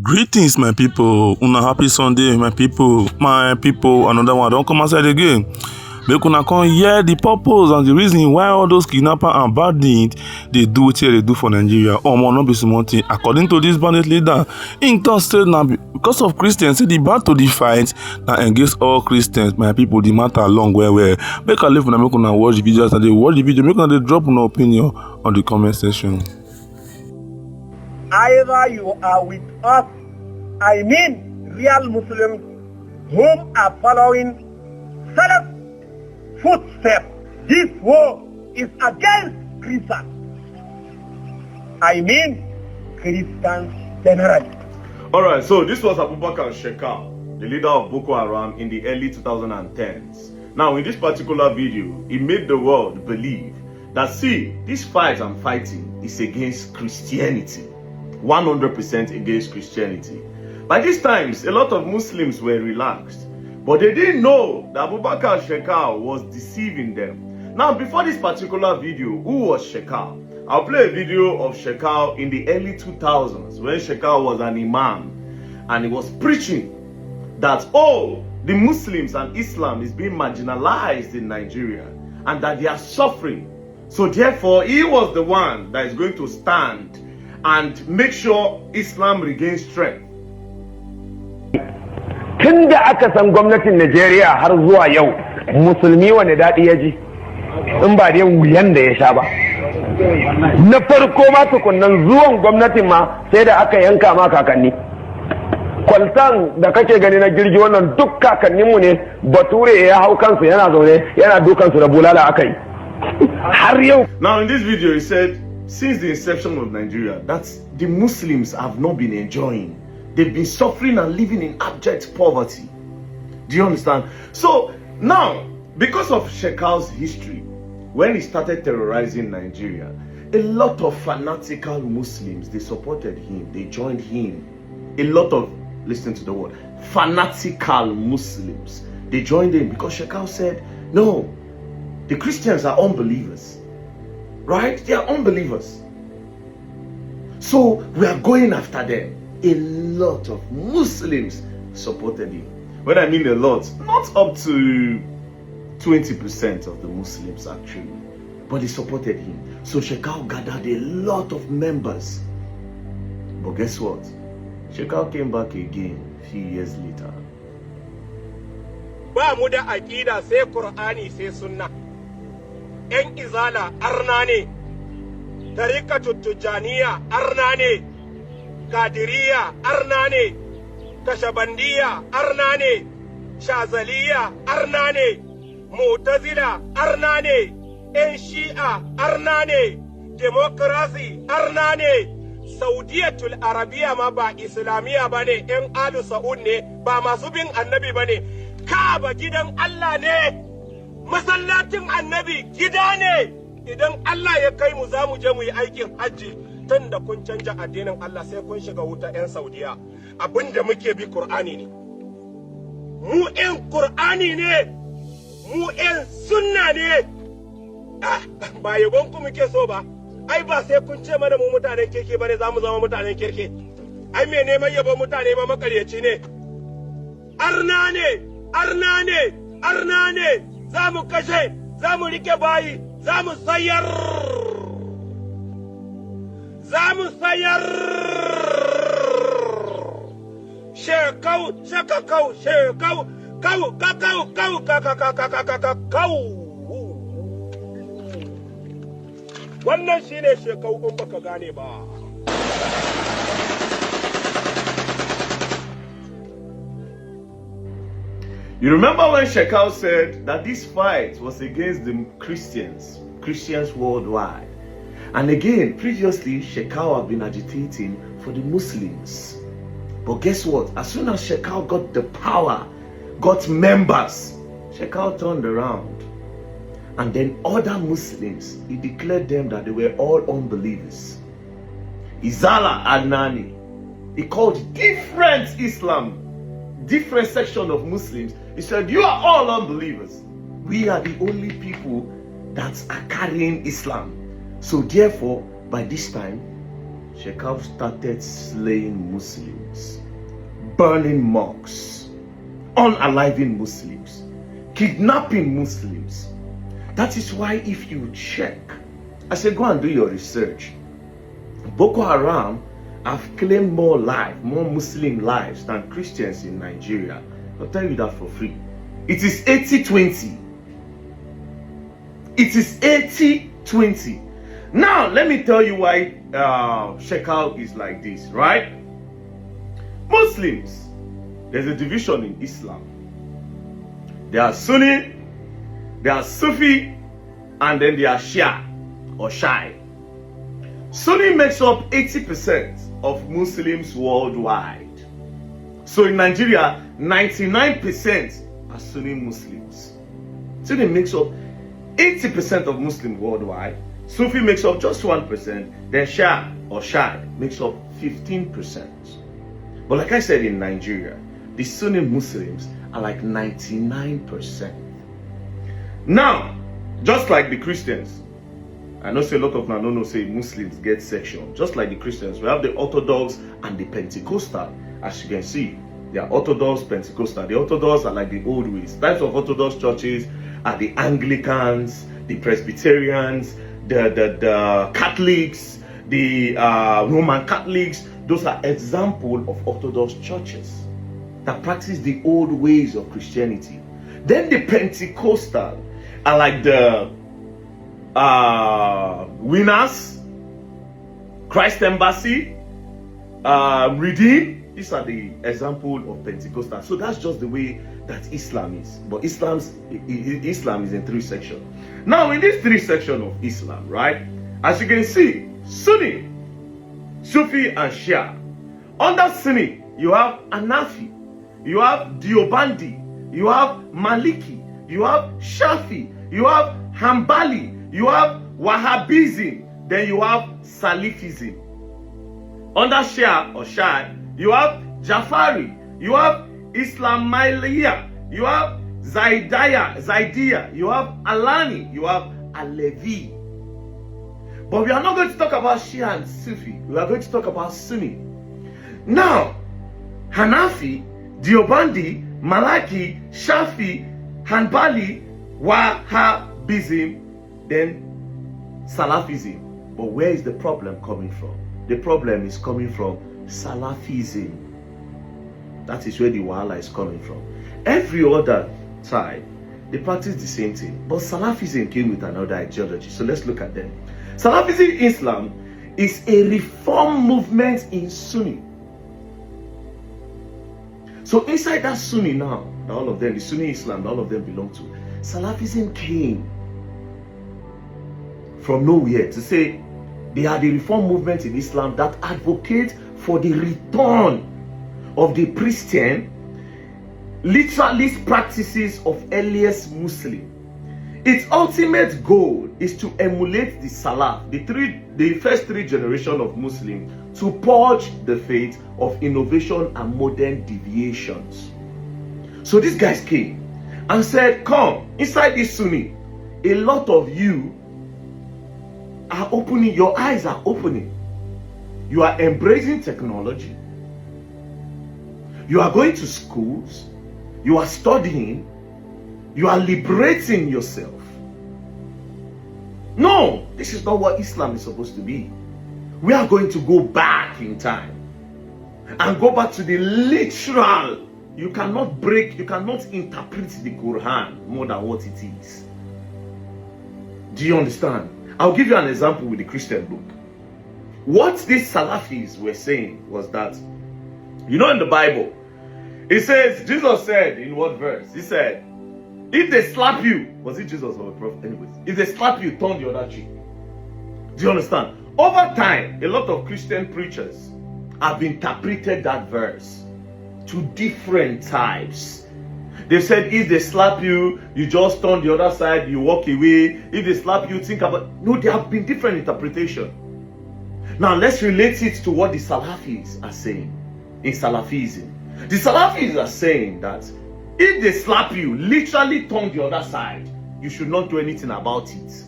Greetings, my people. Una happy Sunday, my people. Another one don't come outside again. Make una come hear the purpose and the reason why all those kidnappers and bandits they do what they do for Nigeria. No be small thing. According to this bandit leader, in turn said now because of Christians, say the battle the fight now against all Christians, my people. The matter long where make a live and make una watch the videos and they watch the video. Make una they drop una opinion on the comment section. Either you are with us, I mean real Muslims whom are following Salaf footsteps. This war is against Christians. I mean Christians generally. Alright, so this was Abubakar Shekau, the leader of Boko Haram in the early 2010s. Now in this particular video, he made the world believe that see, this fight I'm fighting is against Christianity. 100% against Christianity. By these times, a lot of Muslims were relaxed, but they didn't know that Abubakar Shekau was deceiving them. Now, before this particular video, who was Shekau? I'll play a video of Shekau in the early 2000s when Shekau was an imam and he was preaching that, oh, the Muslims and Islam is being marginalized in Nigeria and that they are suffering. So therefore, he was the one that is going to stand and make sure Islam regains strength. Tunda aka san gwamnatin Najeriya har zuwa yau musulmi wani daɗi ya ji in ba dai wuyan da ya sha ba. Na farko ma tukunnan zuwan gwamnatin ma sai da aka yanka ma kakanni. Kwaltan da kake gani na jirgi wannan duk kakanninmu ne bature ya hau kansu yana zaune yana dukansu da bulala aka yi. Har yau. Now in this video he said, since the inception of Nigeria, that the Muslims have not been enjoying. They've been suffering and living in abject poverty. Do you understand? So now, because of Shekau's history, when he started terrorizing Nigeria, a lot of fanatical Muslims, they supported him, they joined him. A lot of, listen to the word, fanatical Muslims, they joined him because Shekau said, no, the Christians are unbelievers. Right? They are unbelievers. So we are going after them. A lot of Muslims supported him. When I mean a lot, not up to 20% of the Muslims actually, but they supported him. So Shekau gathered a lot of members. But guess what? Shekau came back again a few years later. Ba mu da aqida sai Qur'ani sai Sunna. ‘Yan izala arna ne, tarikatu tujaniya arna ne, kadiriya arna ne, kashabandiya arna ne, shazaliya arna ne, mutazila arna ne, ‘yan shi'a arna ne, demokrasi arna ne, saudiyatul arabiya ma ba islamiya ba ne, ‘yan alu sa'ud ne, ba masu bin annabi ba ne, Ka'aba gidan Allah ne. Masallacin annabi gida ne. Idan Allah ya kai mu za mu je mu yi aikin hajji tun da kun canja addinin Allah sai kun shiga wuta 'yan Saudiya. Abinda muke bi Qur'ani ne. Mu 'yan Qur'ani ne. Mu 'yan sunna ne. Ba yabon ku muke so ba. Ai ba sai kun ce mana mu mutanen kirki bane za mu zama mutanen kirki. Ai me neman yabon mutane ma makaryaci ne. Arna ne, arna ne, arna ne. Za mu kashe, za mu rike bayi, za mu sayar. Za mu sayar. Shekau, shekakau, shekau, kau, kakau, kau, kakakakakakakau. Wannan shine shekau in baka gane ba. You remember when Shekau said that this fight was against the Christians worldwide. And again, previously, Shekau had been agitating for the Muslims. But guess what? As soon as Shekau got the power, got members, Shekau turned around. And then other Muslims, he declared them that they were all unbelievers. Izala Adnani, he called different Islam, different section of Muslims. He said, you are all unbelievers. We are the only people that are carrying Islam. So therefore, by this time, Shekau started slaying Muslims, burning mosques, unaliving Muslims, kidnapping Muslims. That is why if you check, I said go and do your research. Boko Haram have claimed more Muslim lives than Christians in Nigeria. I'll tell you that for free. It is 80-20. It is 80-20. Now, let me tell you why Shekau is like this, right? Muslims, there's a division in Islam. There are Sunni, there are Sufi, and then there are Shia or Shai. Sunni makes up 80% of Muslims worldwide. So in Nigeria, 99% are Sunni Muslims. Sunni makes up 80% of Muslims worldwide. Sufi makes up just 1%. Then Shia or Shai makes up 15%. But like I said, in Nigeria, the Sunni Muslims are like 99%. Now, just like the Christians, I know say a lot of now no say Muslims get section. Just like the Christians, we have the Orthodox and the Pentecostal. As you can see, they are Orthodox, Pentecostal. The Orthodox are like the old ways. Types of Orthodox churches are the Anglicans, the Presbyterians, the Catholics, the Roman Catholics. Those are examples of Orthodox churches that practice the old ways of Christianity. Then the Pentecostal are like the Winners, Christ Embassy, Redeem. These are the example of Pentecostal. So that's just the way that Islam is. But Islam is in 3 sections. Now in this 3 sections of Islam, right, as you can see, Sunni, Sufi and Shia. Under Sunni, you have Hanafi, you have Diobandi, you have Maliki, you have Shafi, you have Hanbali, you have Wahhabism, then you have Salafism. Under Shia or Shia, you have Jafari, you have Ismailiyya, you have Zaidiya, you have Alani, you have Alevi. But we are not going to talk about Shia and Sufi. We are going to talk about Sunni. Now, Hanafi, Diobandi, Maliki, Shafi, Hanbali, Wahhabism, then Salafism. But where is the problem coming from? The problem is coming from Salafism. That is where the wahala is coming from. Every other side, they practice the same thing. But Salafism came with another ideology. So let's look at them. Salafism Islam is a reform movement in Sunni. So inside that Sunni now, all of them, the Sunni Islam, all of them belong to. Salafism came from nowhere to say they are the reform movement in Islam that advocate for the return of the Christian literalist practices of earliest Muslim. Its ultimate goal is to emulate the Salaf, the first 3 generations of Muslims, to purge the faith of innovation and modern deviations. So these guys came and said, come, inside this Sunni, a lot of you are opening, your eyes are opening. You are embracing technology. You are going to schools. You are studying. You are liberating yourself. No, this is not what Islam is supposed to be. We are going to go back in time and go back to the literal. You cannot interpret the Quran more than what it is. Do you understand? I'll give you an example with the Christian book. What these Salafis were saying was that, you know, in the Bible, it says, Jesus said in what verse? He said, if they slap you, was it Jesus or a prophet? Anyways, if they slap you, turn the other cheek. Do you understand? Over time, a lot of Christian preachers have interpreted that verse to different types. They've said, if they slap you, you just turn the other side, you walk away. If they slap you, think about... No, there have been different interpretations. Now, let's relate it to what the Salafis are saying in Salafism. The Salafis are saying that if they slap you, literally turn the other side, you should not do anything about it.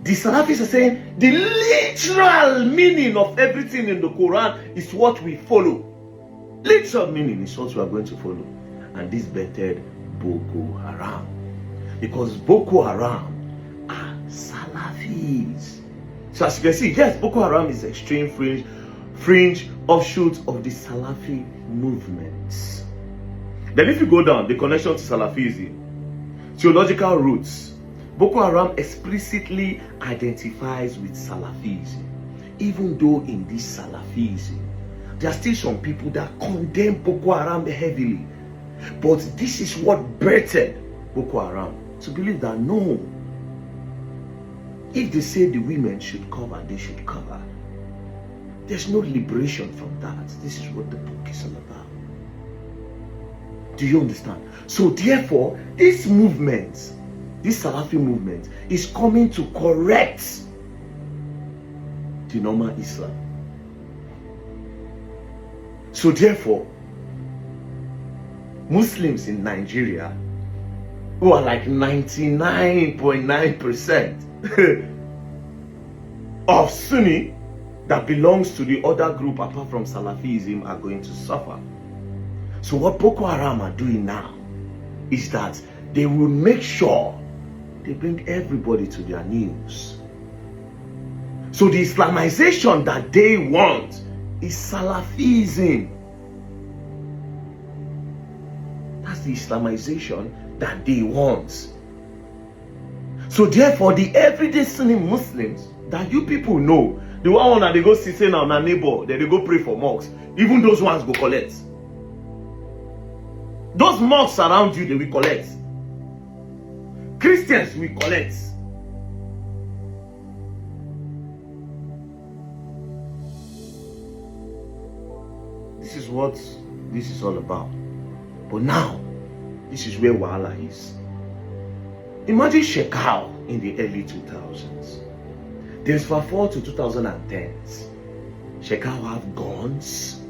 The Salafis are saying the literal meaning of everything in the Quran is what we follow. Literal meaning is what we are going to follow. And this bettered Boko Haram. Because Boko Haram are Salafis. So as you can see, yes, Boko Haram is extreme fringe offshoot of the Salafi movement. Then if you go down, the connection to Salafism, theological roots, Boko Haram explicitly identifies with Salafism. Even though in this Salafism, there are still some people that condemn Boko Haram heavily. But this is what birthed Boko Haram. To believe that no, if they say the women should cover, they should cover. There's no liberation from that. This is what the book is all about. Do you understand? So therefore, this movement, this Salafi movement, is coming to correct the normal Islam. So therefore, Muslims in Nigeria, who are like 99.9% of Sunni that belongs to the other group apart from Salafism, are going to suffer. So what Boko Haram are doing now is that they will make sure they bring everybody to their knees. So the Islamization that they want is Salafism. That's the Islamization that they want. So therefore, the everyday Sunni Muslims that you people know, the one that they go sit in on a neighbor, that they go pray for mosques, even those ones go collect. Those mosques around you, they will collect. Christians will collect. This is what this is all about. But now, this is where Wahala is. Imagine Shekau in the early 2000s. There's fast forward to 2010s. Shekau have guns.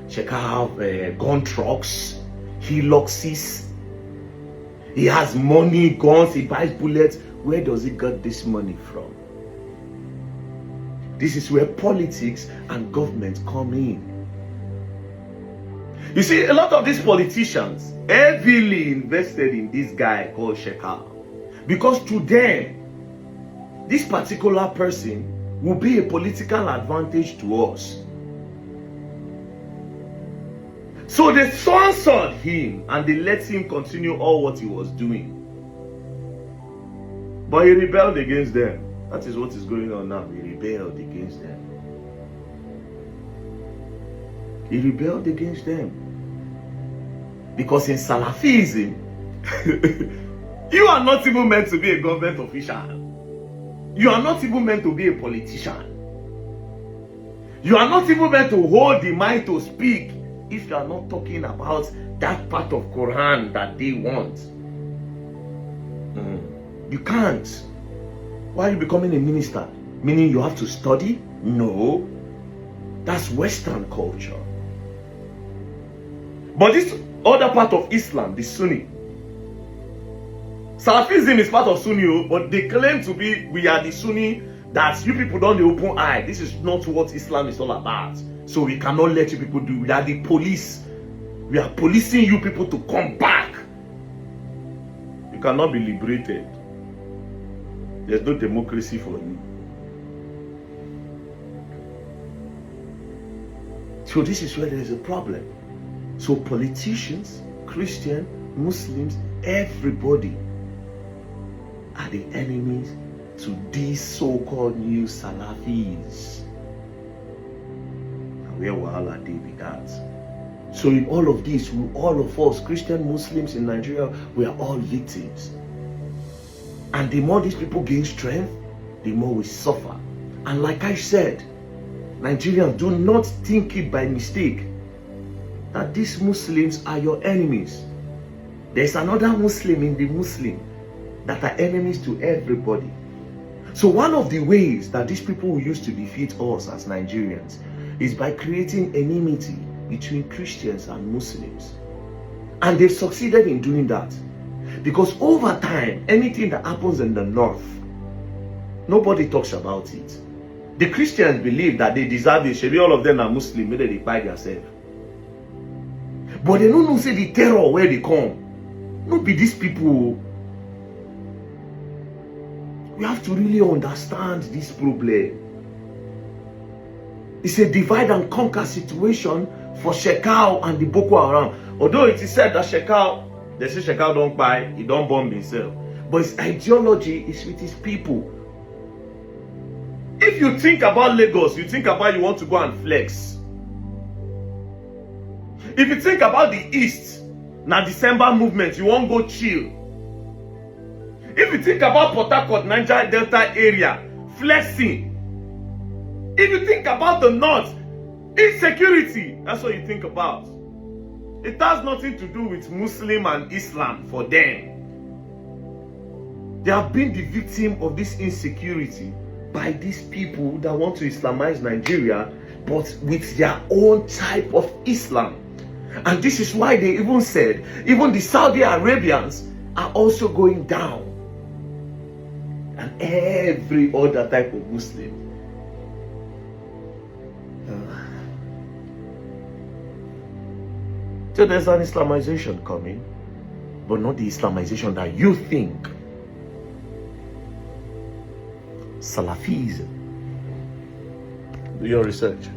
Shekau have gun trucks. He Luxis. He has money, guns, he buys bullets. Where does he get this money from? This is where politics and government come in. You see, a lot of these politicians heavily invested in this guy called Shekau. Because to them, this particular person will be a political advantage to us. So they censored him and they let him continue all what he was doing. But he rebelled against them. That is what is going on now. He rebelled against them. He rebelled against them. Because in Salafism, you are not even meant to be a government official. You are not even meant to be a politician. You are not even meant to hold the mind to speak if you are not talking about that part of Quran that they want. You can't. Why are you becoming a minister? Meaning you have to study? No. That's Western culture. But this other part of Islam, the Sunni, Salafism is part of Sunni, but they claim to be, we are the Sunni, that you people don't open eye. This is not what Islam is all about. So we cannot let you people do. We are the police. We are policing you people to come back. You cannot be liberated. There's no democracy for you. So this is where there is a problem. So politicians, Christian, Muslims, everybody are the enemies to these so-called new Salafis. And where Wahala dey with that. So in all of this, all of us, Christian, Muslims in Nigeria, we are all victims. And the more these people gain strength, the more we suffer. And like I said, Nigerians, do not think it by mistake that these Muslims are your enemies. There's another Muslim in the Muslim that are enemies to everybody. So one of the ways that these people will use to defeat us as Nigerians is by creating enmity between Christians and Muslims. And they've succeeded in doing that. Because over time, anything that happens in the north Nobody talks about it. The Christians believe that they deserve it. Maybe all of them are Muslim, maybe they buy themselves. But they don't know say the terror where they come. Not be these people. We have to really understand this problem. It's a divide and conquer situation for Shekau and the Boko Haram. Although it is said that Shekau, they say Shekau don't buy, he don't bomb himself. But his ideology is with his people. If you think about Lagos, you think about you want to go and flex. If you think about the East, now December movement, you won't go chill. If you think about Port Harcourt, Niger Delta area, flexing. If you think about the North, insecurity, that's what you think about. It has nothing to do with Muslim and Islam for them. They have been the victim of this insecurity by these people that want to Islamize Nigeria, but with their own type of Islam. And this is why they even said, even the Saudi Arabians are also going down. And every other type of Muslim. So there's an Islamization coming, but not the Islamization that you think. Salafism. Do your research.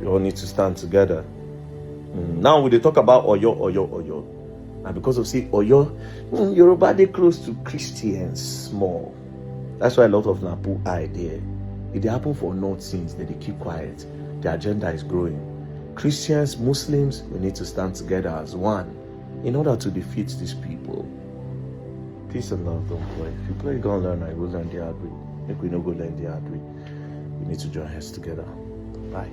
You all need to stand together. Now when they talk about Oyo, and because of say Oyo, Yoruba they close to Christians small. That's why a lot of Napu are there. If they happen for North sins, then they keep quiet. The agenda is growing. Christians, Muslims, we need to stand together as one in order to defeat these people. Peace and love, don't play. If you play, you're gonna learn. I will learn the hard way. If we don't go learn the hard way, we need to join heads together. Bye.